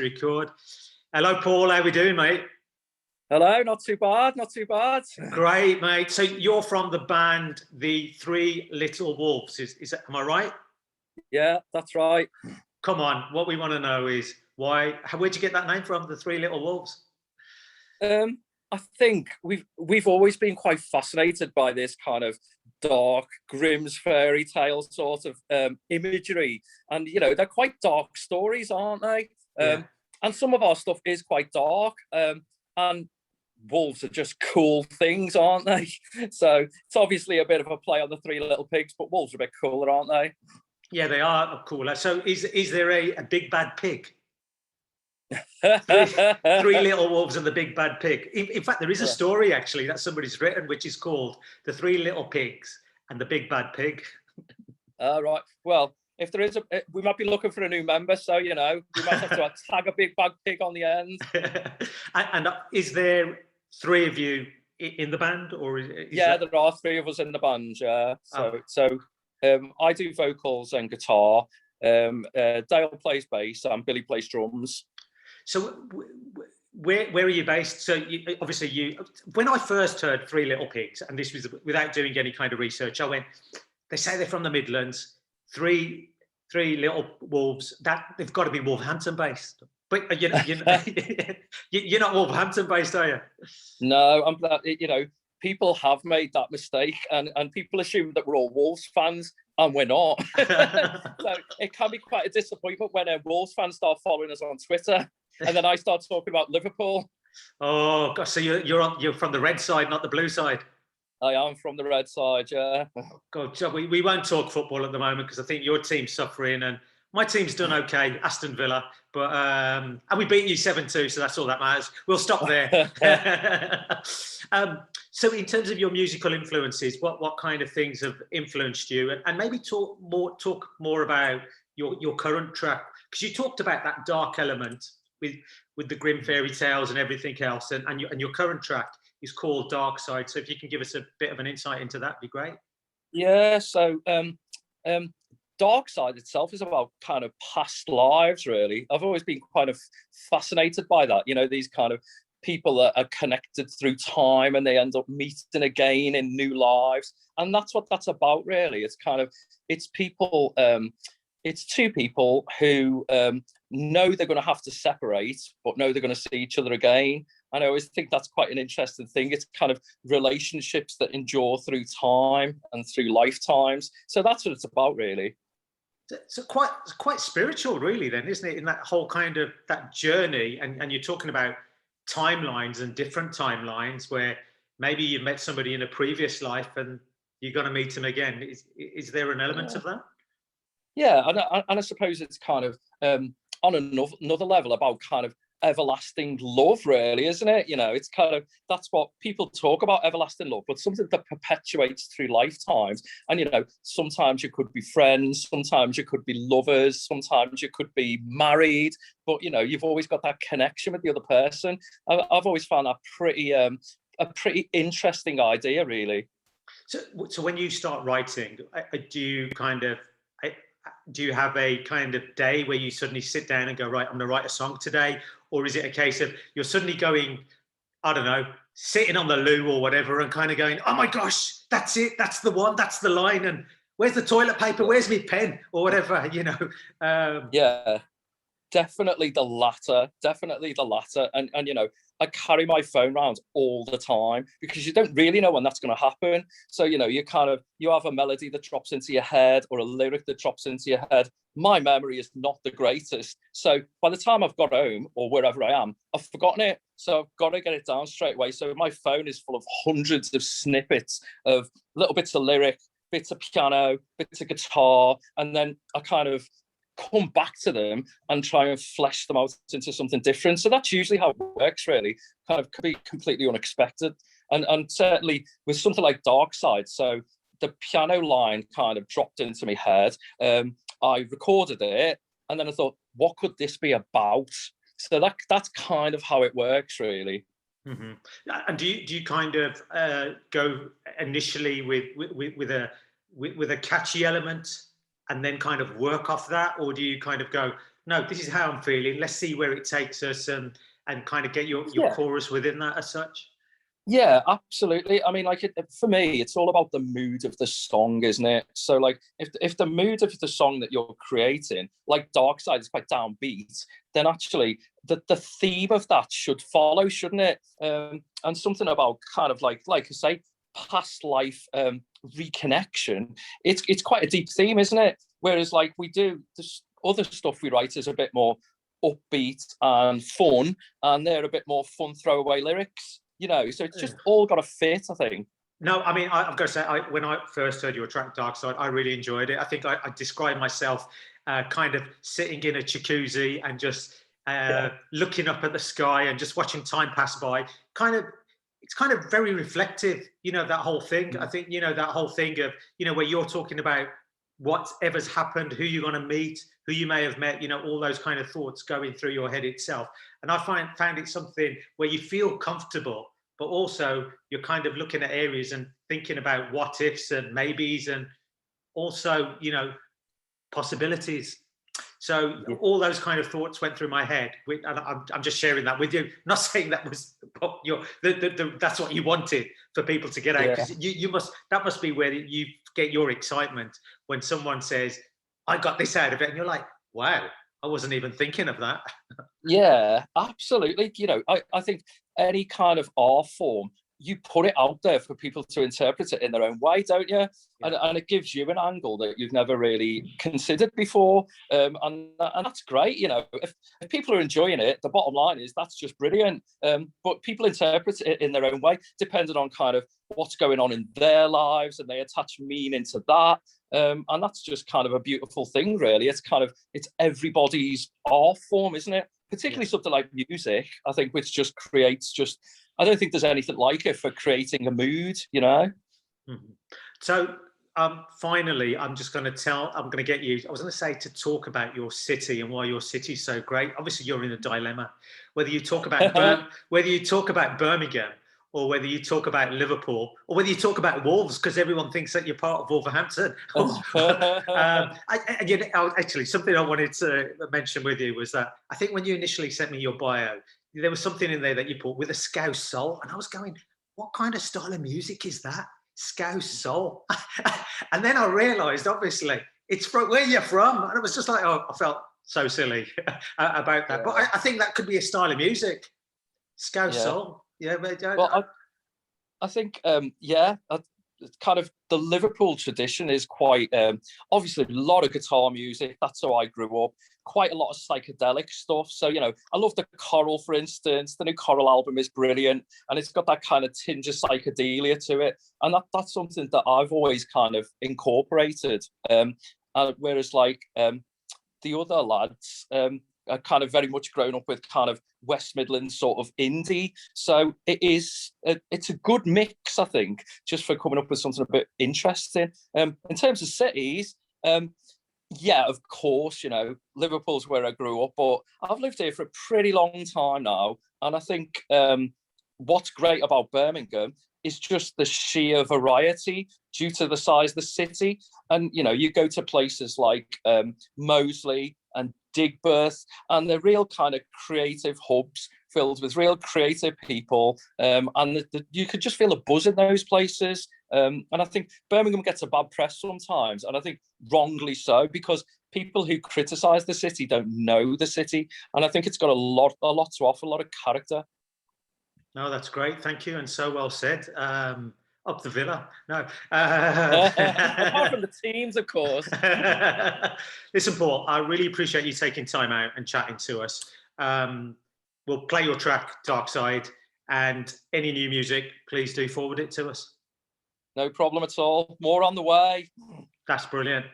record. Hello, Paul. How we doing, mate? Hello, not too bad, not too bad. Great, mate. So you're from the band The Three Little Wolves, is that, am I right? Yeah, that's right. Come on, what we want to know is where'd you get that name from, The Three Little Wolves? I think we've always been quite fascinated by this kind of dark Grimm's fairy tale sort of imagery, and they're quite dark stories, aren't they? And some of our stuff is quite dark, and wolves are just cool things, aren't they? So it's obviously a bit of a play on the Three Little Pigs, but wolves are a bit cooler, aren't they? Yeah, they are cooler. So is there a big bad pig? Three little wolves and the big bad pig. In fact, there is a story actually that somebody's written, which is called The Three Little Pigs and the Big Bad Pig. Right. Well, if there is we might be looking for a new member, so we might have to tag a big bad pig on the end. And is there three of you in the band, or there are three of us in the band. Yeah. So I do vocals and guitar. Dale plays bass and Billy plays drums. So where are you based? So obviously when I first heard Three Little Pigs, and this was without doing any kind of research, I went, they say they're from the Midlands, three little wolves, that they've got to be Wolverhampton based. But you're not Wolverhampton based, are you? No, I'm people have made that mistake, and people assume that we're all Wolves fans, and we're not. So it can be quite a disappointment when Wolves fans start following us on Twitter, and then I start talking about Liverpool. Oh gosh, so you're from the red side, not the blue side. I am from the red side, yeah. Oh God, so we won't talk football at the moment because I think your team's suffering and my team's done okay, Aston Villa, but and we beat you 7-2, so that's all that matters. We'll stop there. So in terms of your musical influences, what kind of things have influenced you, and maybe talk more about your current track, because you talked about that dark element with the grim fairy tales and everything else, and your current track is called Darkside. So if you can give us a bit of an insight into that, it'd be great. Yeah. So Darkside itself is about kind of past lives, really. I've always been kind of fascinated by that. These kind of people that are connected through time and they end up meeting again in new lives. And that's what that's about, really. It's people, it's two people who know they're going to have to separate, but know they're going to see each other again. And I always think that's quite an interesting thing. It's kind of relationships that endure through time and through lifetimes. So that's what it's about, really. So quite spiritual, really, then, isn't it? In that whole kind of that journey, and you're talking about timelines and different timelines where maybe you met somebody in a previous life and you're going to meet them again. Is there an element of that? Yeah, and I suppose it's kind of on another level about kind of everlasting love, really, isn't it? It's kind of, that's what people talk about, everlasting love, but something that perpetuates through lifetimes. And sometimes you could be friends, sometimes you could be lovers, sometimes you could be married, but you've always got that connection with the other person. I've always found that a pretty interesting idea, really. So when you start writing, do you have a kind of day where you suddenly sit down and go, right, I'm going to write a song today? Or is it a case of you're suddenly going, I don't know, sitting on the loo or whatever and kind of going, oh my gosh, that's it, that's the one, that's the line, and where's the toilet paper, where's my pen, or whatever, Yeah, definitely the latter. And I carry my phone around all the time because you don't really know when that's going to happen. So, you have a melody that drops into your head or a lyric that drops into your head. My memory is not the greatest. So by the time I've got home or wherever I am, I've forgotten it. So I've got to get it down straight away. So my phone is full of hundreds of snippets of little bits of lyric, bits of piano, bits of guitar. And then I kind of come back to them and try and flesh them out into something different. So that's usually how it works, really. Kind of could be completely unexpected. And certainly with something like Darkside, so the piano line kind of dropped into my head. I recorded it and then I thought, what could this be about? So that's kind of how it works, really. Mm-hmm. And do you kind of go initially with a catchy element and then kind of work off that, or do you kind of go, no, this is how I'm feeling. Let's see where it takes us, and kind of get your Yeah. chorus within that as such. Yeah, absolutely. I mean, like for me, it's all about the mood of the song, isn't it? So, like, if the mood of the song that you're creating, like Darkside, is quite downbeat, then actually the theme of that should follow, shouldn't it? And something about kind of like I say, past life reconnection. It's quite a deep theme, isn't it? Whereas, like, we do this other stuff we write is a bit more upbeat and fun, and they're a bit more fun throwaway lyrics. So it's just all got to fit, I think. No, I mean, I've got to say, when I first heard your track Darkside, I really enjoyed it. I think I described myself kind of sitting in a jacuzzi and just looking up at the sky and just watching time pass by. It's kind of very reflective, that whole thing. I think, that whole thing of, where you're talking about whatever's happened, who you're going to meet, who you may have met, all those kind of thoughts going through your head itself. And I found it something where you feel comfortable, but also you're kind of looking at areas and thinking about what ifs and maybes, and also, possibilities. So all those kind of thoughts went through my head, and I'm just sharing that with you. I'm not saying that was that's what you wanted for people to get out, because that must be where you get your excitement when someone says, "I got this out of it," and you're like, "Wow, I wasn't even thinking of that." Yeah, absolutely. I think any kind of art form, you put it out there for people to interpret it in their own way, don't you? And it gives you an angle that you've never really considered before. And that's great. If people are enjoying it, the bottom line is that's just brilliant. But people interpret it in their own way, depending on kind of what's going on in their lives, and they attach meaning to that. And that's just kind of a beautiful thing, really. It's everybody's art form, isn't it? Particularly something like music, I think, which just creates I don't think there's anything like it for creating a mood, Mm-hmm. So finally, I'm going to get you, I was going to say, to talk about your city and why your city's so great. Obviously, you're in a dilemma, whether you talk about Birmingham, or whether you talk about Liverpool, or whether you talk about Wolves, because everyone thinks that you're part of Wolverhampton. Actually, something I wanted to mention with you was that I think when you initially sent me your bio, there was something in there that you put with a Scouse soul, and I was going, what kind of style of music is that? Scouse soul. And then I realised, obviously, it's from where you're from, and it was just like, I felt so silly about that. But I think that could be a style of music, Scouse soul. Yeah, but I think, kind of the Liverpool tradition is quite, obviously a lot of guitar music. That's how I grew up. Quite a lot of psychedelic stuff. So, I love the Choral, for instance. The new Choral album is brilliant, and it's got that kind of tinge of psychedelia to it. And that's something that I've always kind of incorporated. Whereas, like, the other lads, are kind of very much grown up with kind of West Midlands sort of indie. So it's a good mix, I think, just for coming up with something a bit interesting. In terms of cities, of course, Liverpool's where I grew up, but I've lived here for a pretty long time now. And I think what's great about Birmingham is just the sheer variety due to the size of the city. And, you go to places like Moseley and Digbirth, and they're real kind of creative hubs filled with real creative people. And you could just feel a buzz in those places. And I think Birmingham gets a bad press sometimes, and I think wrongly so, because people who criticize the city don't know the city. And I think it's got a lot to offer, a lot of character. No, that's great. Thank you. And so well said. Up the Villa. No. Apart from the teams, of course. Listen, Paul, I really appreciate you taking time out and chatting to us. We'll play your track, Darkside, and any new music, please do forward it to us. No problem at all. More on the way. That's brilliant.